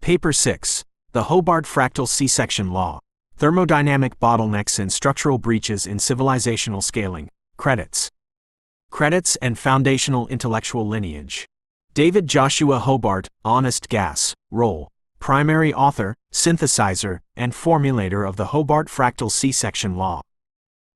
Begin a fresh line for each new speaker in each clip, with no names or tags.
Paper 6. The Hobart Fractal C-section Law. Thermodynamic Bottlenecks and Structural Breaches in Civilizational Scaling. Credits and Foundational Intellectual Lineage. David Joshua Hobart, Honest Gas, Role. Primary author, synthesizer, and formulator of the Hobart Fractal C-section Law.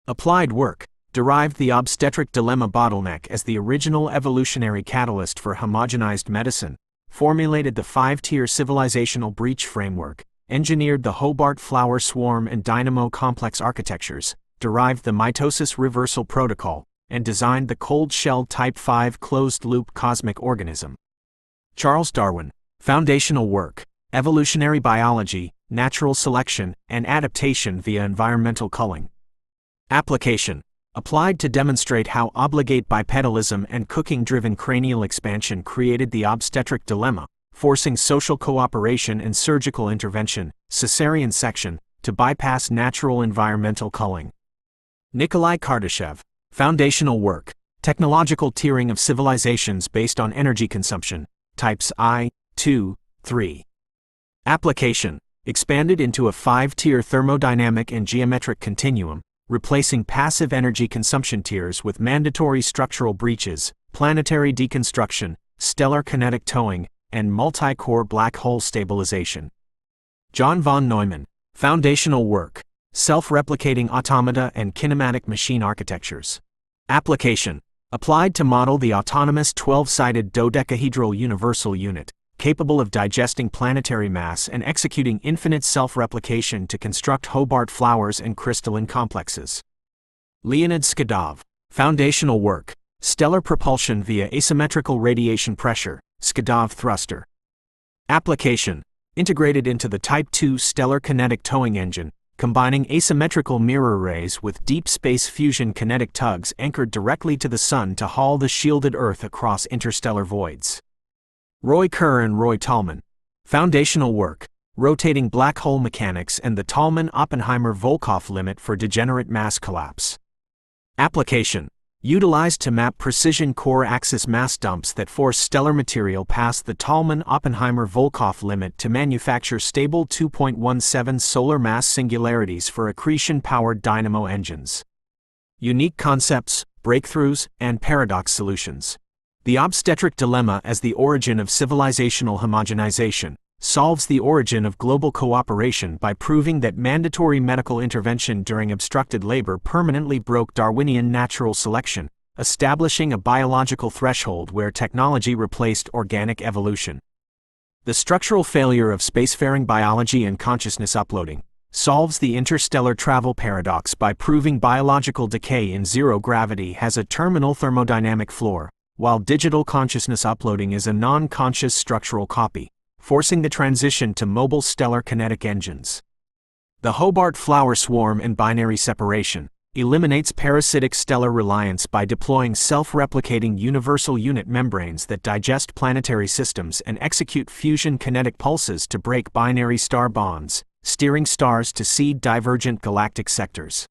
Applied work. Derived the obstetric dilemma bottleneck as the original evolutionary catalyst for homogenized medicine. Formulated the 5-tier civilizational breach framework, engineered the Hobart flower swarm and dynamo complex architectures, derived the mitosis reversal protocol, and designed the cold shell type 5 closed-loop cosmic organism. Charles Darwin. Foundational work, evolutionary biology, natural selection, and adaptation via environmental culling. Application. Applied to demonstrate how obligate bipedalism and cooking-driven cranial expansion created the obstetric dilemma, forcing social cooperation and surgical intervention, cesarean section, to bypass natural environmental culling. Nikolai Kardashev. Foundational work, technological tiering of civilizations based on energy consumption, types I, II, III. Application. Expanded into a 5-tier thermodynamic and geometric continuum, replacing passive energy consumption tiers with mandatory structural breaches, planetary deconstruction, stellar kinetic towing, and multi-core black hole stabilization. John von Neumann. Foundational work, self-replicating automata and kinematic machine architectures. Application. Applied to model the autonomous 12-sided dodecahedral universal unit, capable of digesting planetary mass and executing infinite self-replication to construct Hobart flowers and crystalline complexes. Leonid Skadov. Foundational work, stellar propulsion via asymmetrical radiation pressure, Skadov thruster. Application. Integrated into the Type II stellar kinetic towing engine, combining asymmetrical mirror arrays with deep space fusion kinetic tugs anchored directly to the Sun to haul the shielded Earth across interstellar voids. Roy Kerr and Roy Tolman. Foundational work, rotating black hole mechanics and the Tolman-Oppenheimer-Volkoff limit for degenerate mass collapse. Application. Utilized to map precision core axis mass dumps that force stellar material past the Tolman-Oppenheimer-Volkoff limit to manufacture stable 2.17 solar mass singularities for accretion-powered dynamo engines. Unique concepts, breakthroughs, and paradox solutions. The obstetric dilemma as the origin of civilizational homogenization solves the origin of global cooperation by proving that mandatory medical intervention during obstructed labor permanently broke Darwinian natural selection, establishing a biological threshold where technology replaced organic evolution. The structural failure of spacefaring biology and consciousness uploading solves the interstellar travel paradox by proving biological decay in zero gravity has a terminal thermodynamic floor, while digital consciousness uploading is a non-conscious structural copy, forcing the transition to mobile stellar kinetic engines. The Hobart flower swarm and binary separation eliminates parasitic stellar reliance by deploying self-replicating universal unit membranes that digest planetary systems and execute fusion kinetic pulses to break binary star bonds, steering stars to seed divergent galactic sectors.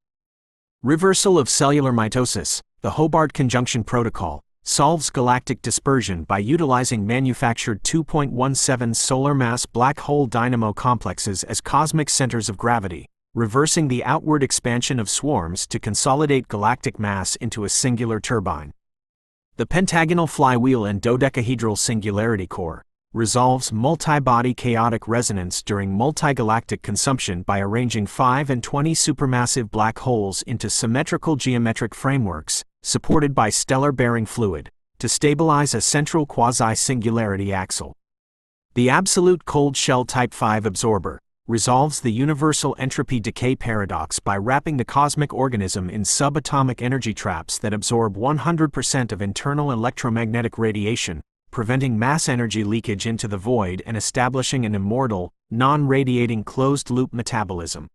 Reversal of cellular mitosis. The Hobart conjunction protocol solves galactic dispersion by utilizing manufactured 2.17 solar mass black hole dynamo complexes as cosmic centers of gravity, reversing the outward expansion of swarms to consolidate galactic mass into a singular turbine. The pentagonal flywheel and dodecahedral singularity core resolves multi-body chaotic resonance during multigalactic consumption by arranging 5 and 20 supermassive black holes into symmetrical geometric frameworks, supported by stellar-bearing fluid, to stabilize a central quasi-singularity axle. The absolute cold shell Type 5 absorber resolves the universal entropy decay paradox by wrapping the cosmic organism in subatomic energy traps that absorb 100% of internal electromagnetic radiation, preventing mass energy leakage into the void and establishing an immortal, non-radiating closed-loop metabolism.